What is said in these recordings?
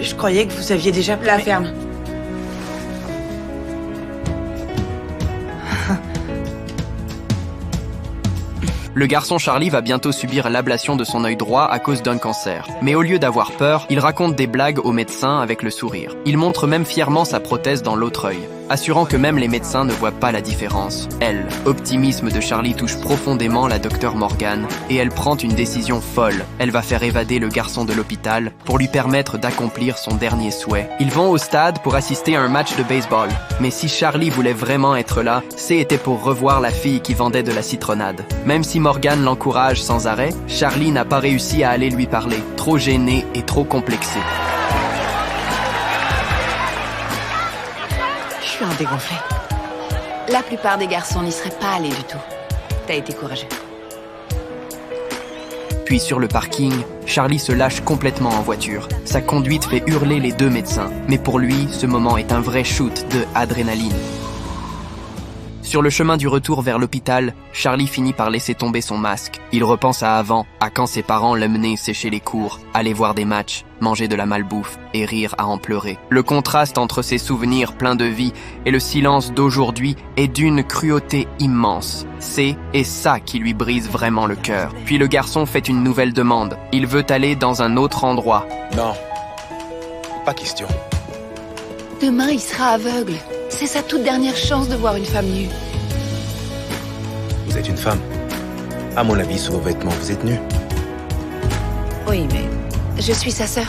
Je croyais que vous aviez déjà... La ferme. Le garçon Charlie va bientôt subir l'ablation de son œil droit à cause d'un cancer. Mais au lieu d'avoir peur, il raconte des blagues au médecin avec le sourire. Il montre même fièrement sa prothèse dans l'autre œil, assurant que même les médecins ne voient pas la différence. Elle, optimisme de Charlie touche profondément la docteure Morgan et elle prend une décision folle. Elle va faire évader le garçon de l'hôpital pour lui permettre d'accomplir son dernier souhait. Ils vont au stade pour assister à un match de baseball. Mais si Charlie voulait vraiment être là, c'était pour revoir la fille qui vendait de la citronnade. Même si Morgan l'encourage sans arrêt, Charlie n'a pas réussi à aller lui parler, trop gêné et trop complexé. Je suis un dégonflé. La plupart des garçons n'y seraient pas allés du tout. T'as été courageux. Puis sur le parking, Charlie se lâche complètement en voiture. Sa conduite fait hurler les deux médecins. Mais pour lui, ce moment est un vrai shoot de adrénaline. Sur le chemin du retour vers l'hôpital, Charlie finit par laisser tomber son masque. Il repense à avant, à quand ses parents l'amenaient sécher les cours, aller voir des matchs, manger de la malbouffe et rire à en pleurer. Le contraste entre ses souvenirs pleins de vie et le silence d'aujourd'hui est d'une cruauté immense. C'est ça qui lui brise vraiment le cœur. Puis le garçon fait une nouvelle demande. Il veut aller dans un autre endroit. Non, pas question. Demain, il sera aveugle. C'est sa toute dernière chance de voir une femme nue. Vous êtes une femme. À mon avis, sous vos vêtements, vous êtes nue. Oui, mais je suis sa sœur.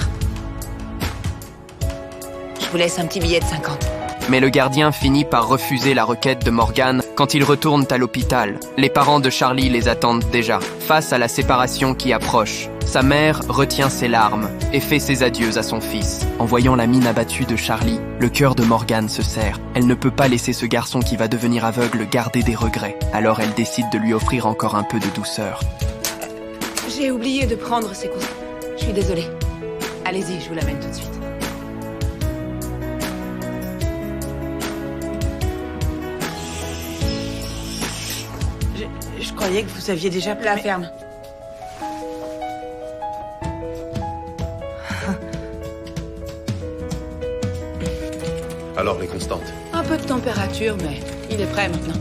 Je vous laisse un petit billet de 50. Mais le gardien finit par refuser la requête de Morgan quand ils retournent à l'hôpital. Les parents de Charlie les attendent déjà, face à la séparation qui approche. Sa mère retient ses larmes et fait ses adieux à son fils. En voyant la mine abattue de Charlie, le cœur de Morgan se serre. Elle ne peut pas laisser ce garçon qui va devenir aveugle garder des regrets. Alors elle décide de lui offrir encore un peu de douceur. J'ai oublié de prendre ses coussins. Je suis désolée. Allez-y, je vous l'amène tout de suite. Je croyais que vous aviez déjà... La ferme. Alors, les constantes. Un peu de température, mais il est prêt maintenant.